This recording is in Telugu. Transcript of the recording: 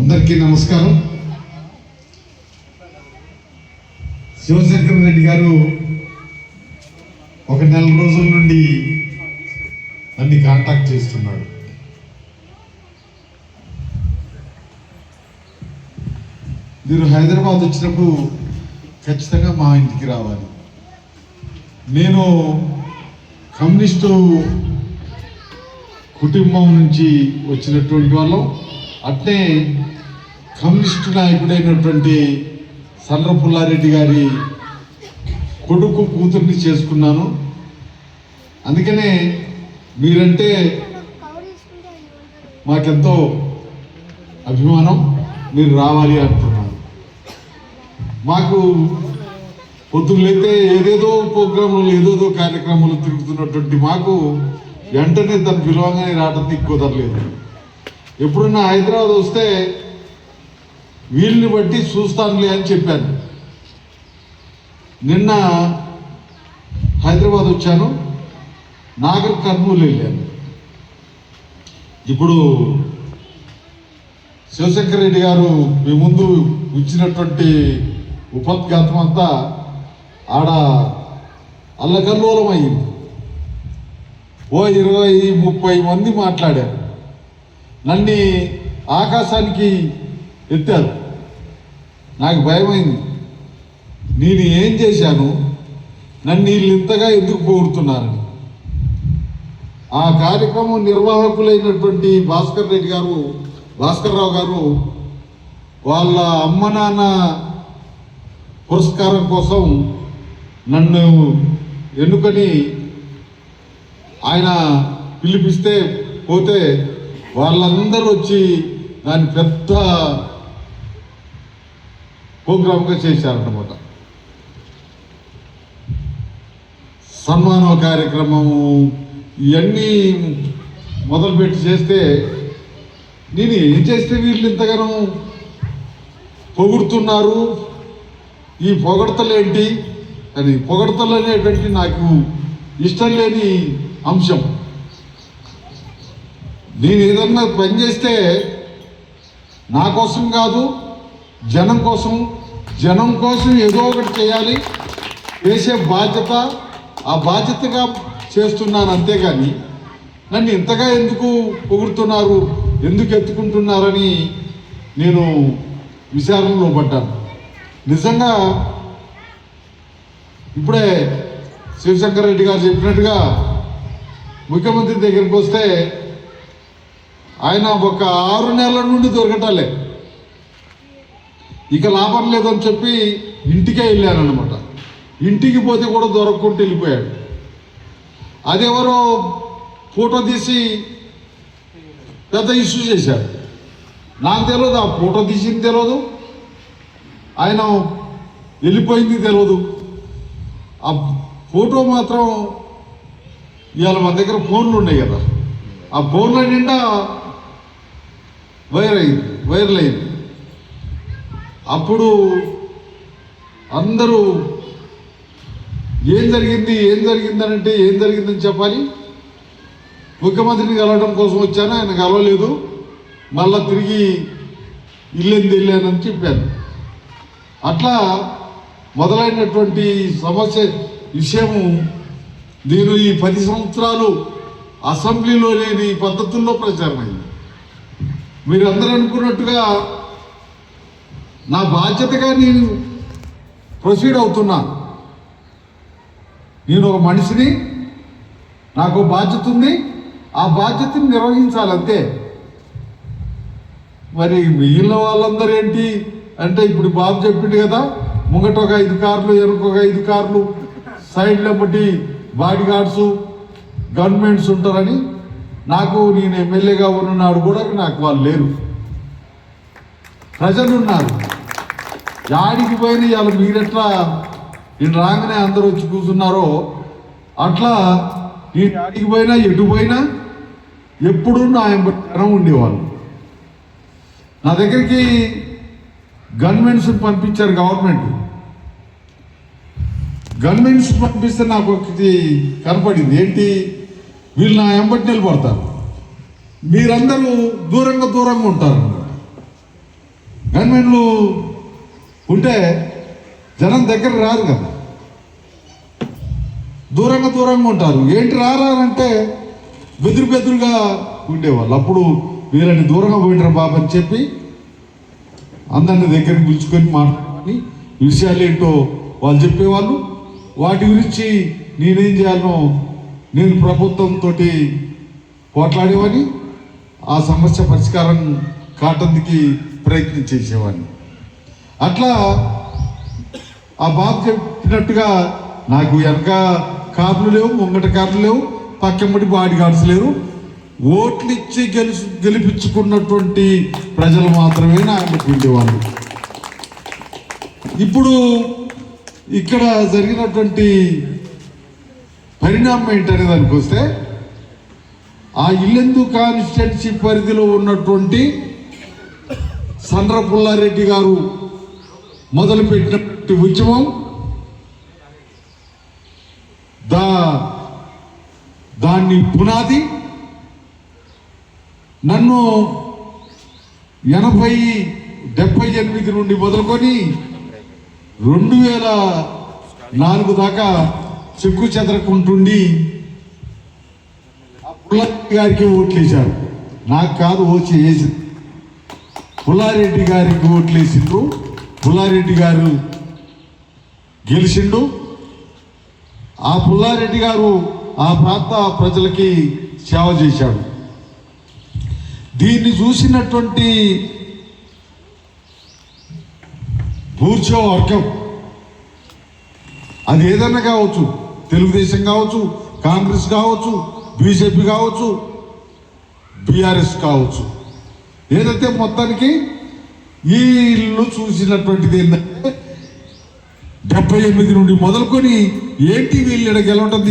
అందరికీ నమస్కారం. శివశంకర్ రెడ్డి గారు ఒక నెల రోజుల నుండి నన్ను కాంటాక్ట్ చేస్తున్నాడు. మీరు హైదరాబాద్ వచ్చినప్పుడు ఖచ్చితంగా మా ఇంటికి రావాలి. నేను కమ్యూనిస్టు కుటుంబం నుంచి వచ్చినటువంటి వాళ్ళం, అట్నే కమ్యూనిస్టు నాయకుడైనటువంటి సర్ర పుల్లారెడ్డి గారి కొడుకు కూతుర్ని చేసుకున్నాను. అందుకనే మీరంటే మాకెంతో అభిమానం, మీరు రావాలి అంటున్నాను. మాకు పొద్దున్నైతే ఏదేదో ప్రోగ్రాములు ఏదేదో కార్యక్రమాలు తిరుగుతున్నటువంటి మాకు వెంటనే తను పిలవగానే రావడం కుదరలేదు. ఎప్పుడున్నా హైదరాబాద్ వస్తే వీళ్ళని బట్టి చూస్తానులే అని చెప్పాను. నిన్న హైదరాబాద్ వచ్చాను, నాగర్ కర్నూలు వెళ్ళాను. ఇప్పుడు శివశంకర్ రెడ్డి గారు మీ ముందు ఇచ్చినటువంటి ఉపద్ఘాతం అంతా ఆడ అల్లకల్లోలం అయింది. ఓ 20-30 మంది మాట్లాడారు, నన్ను ఆకాశానికి ఎత్తారు. నాకు భయమైంది, నేను ఏం చేశాను, నన్ను వీళ్ళు ఇంతగా ఎందుకు పొగుడుతున్నారని. ఆ కార్యక్రమం నిర్వాహకులైనటువంటి భాస్కర్ రావు గారు వాళ్ళ అమ్మ నాన్న పురస్కారం కోసం నన్ను ఎన్నుకొని ఆయన పిలిపిస్తే పోతే వాళ్ళందరూ వచ్చి దాన్ని పెద్ద ప్రోగ్రామ్గా చేశారన్నమాట. సన్మాన కార్యక్రమము ఇవన్నీ మొదలుపెట్టి చేస్తే నేను ఏం చేస్తే వీళ్ళు ఇంతగానో పొగుడుతున్నారు, ఈ పొగడతలేంటి అని. పొగడతలు అనేటువంటి నాకు ఇష్టం లేని అంశం. నేను ఏదన్నా పని చేస్తే నా కోసం కాదు, జనం కోసం ఏదో ఒకటి చేయాలి, చేసే బాధ్యత, ఆ బాధ్యతగా చేస్తున్నాను. అంతేగాని నన్ను ఇంతగా ఎందుకు పొగుడుతున్నారు, ఎందుకు ఎత్తుకుంటున్నారని నేను విచారణలో పడ్డాను. నిజంగా ఇప్పుడే శివశంకర్ రెడ్డి గారు చెప్పినట్టుగా ముఖ్యమంత్రి దగ్గరికి వస్తే ఆయన ఒక 6 నెలల నుండి దొరకటాలే, ఇక లాభం లేదని చెప్పి ఇంటికే వెళ్ళానమాట. ఇంటికి పోతే కూడా దొరకకుండా వెళ్ళిపోయాడు. అదెవరో ఫోటో తీసి పెద్ద ఇష్యూ చేశాడు. నాకు తెలియదు, ఆ ఫోటో తీసింది తెలియదు, ఆయన వెళ్ళిపోయింది తెలియదు. ఆ ఫోటో మాత్రం ఇవాళ మన దగ్గర ఫోన్లు ఉన్నాయి కదా, ఆ ఫోన్ల నిండా వైరల్ అయింది. అప్పుడు అందరూ ఏం జరిగిందనంటే ఏం జరిగిందని చెప్పాలి. ముఖ్యమంత్రిని కలవడం కోసం వచ్చాను, ఆయన కలవలేదు, మళ్ళా తిరిగి వెళ్ళానని చెప్పాను. అట్లా మొదలైనటువంటి సమస్య విషయము నేను ఈ 10 సంవత్సరాలు అసెంబ్లీలో లేని పద్ధతుల్లో ప్రచారమైంది. మీరు అందరూ అనుకున్నట్టుగా నా బాధ్యతగా నేను ప్రొసీడ్ అవుతున్నా. నేను ఒక మనిషిని, నాకు బాధ్యత ఉంది, ఆ బాధ్యతని నిర్వహించాలంతే. మరి మిగిలిన వాళ్ళందరూ ఏంటి అంటే, ఇప్పుడు బాబు చెప్పిండు కదా, ముంగట ఒక 5 కార్లు, వెనుకొక 5 కార్లు, సైడ్లో బట్టి బాడీ గార్డ్స్, గవర్నమెంట్స్ ఉంటారని. నాకు నేను ఎమ్మెల్యేగా ఉన్ననాడు కూడా నాకు వాళ్ళు లేరు, ప్రజలు ఉన్నారు. యాడికి పోయినా ఇవాళ మీరెట్లా నేను రాగానే అందరూ వచ్చి కూర్చున్నారో అట్లా నేను యాడికి పోయినా ఎటు పోయినా ఎప్పుడు నా జనం ఉండేవాళ్ళు. నా దగ్గరికి గన్మెన్స్ పంపించారు గవర్నమెంట్స్ పంపిస్తే నాకు ఒకటి కనపడింది. ఏంటి, వీళ్ళు నా ఎంబటి నిలబడతారు, మీరందరూ దూరంగా ఉంటారు. గన్మెన్లు ఉంటే జనం దగ్గర రారు కదా, దూరంగా ఉంటారు. ఏంటి రారంటే బెదురుగా ఉండేవాళ్ళు. అప్పుడు వీళ్ళని దూరంగా పోయినారు బాబు అని చెప్పి అందరిని దగ్గరికి పిలుచుకొని మాట్లాడి విషయాలు ఏంటో వాళ్ళు చెప్పేవాళ్ళు. వాటి గురించి నేనేం చేయాలనో నేను ప్రభుత్వంతో పోట్లాడేవాడిని, ఆ సమస్య పరిష్కారం కావటానికి ప్రయత్నం చేసేవాడిని. అట్లా ఆ బాబు చెప్పినట్టుగా నాకు వెనక కార్లు లేవు, ముంగట కార్లు లేవు, పక్కమ్మటి బాడీ గార్డ్స్ లేరు. ఓట్లు ఇచ్చి గెలిపించుకున్నటువంటి ప్రజలు మాత్రమే నాకు ఉండేవాళ్ళు. ఇప్పుడు ఇక్కడ జరిగినటువంటి పరిణామం ఏంటనే దానికి వస్తే, ఆ ఇల్లెందు కాన్స్టిట్యున్సీ పరిధిలో ఉన్నటువంటి సండ్ర పుల్లారెడ్డి గారు మొదలుపెట్టినటువంటి ఉద్యమం దాన్ని పునాది నన్ను 78 నుండి మొదలుకొని 2004 దాకా చెక్కు చెదరకుంటుండి పుల్లారెడ్డి గారికి ఓట్లేశారు. నాకు కాదు ఓచి వేసి పుల్లారెడ్డి గారికి ఓట్లేసిండ్రు. పుల్లారెడ్డి గారు గెలిచిండు. ఆ పుల్లారెడ్డి గారు ఆ ప్రాంత ప్రజలకి సేవ చేశాడు. దీన్ని చూసినటువంటి బూర్జో వర్గం, అది ఏదన్నా కావచ్చు, తెలుగుదేశం కావచ్చు, కాంగ్రెస్ కావచ్చు, బీజేపీ కావచ్చు, బీఆర్ఎస్ కావచ్చు, ఏదైతే మొత్తానికి ఈ ఇల్లు చూసినటువంటిది ఏంటంటే 78 నుండి మొదలుకొని ఏంటి వీళ్ళు గెలవటం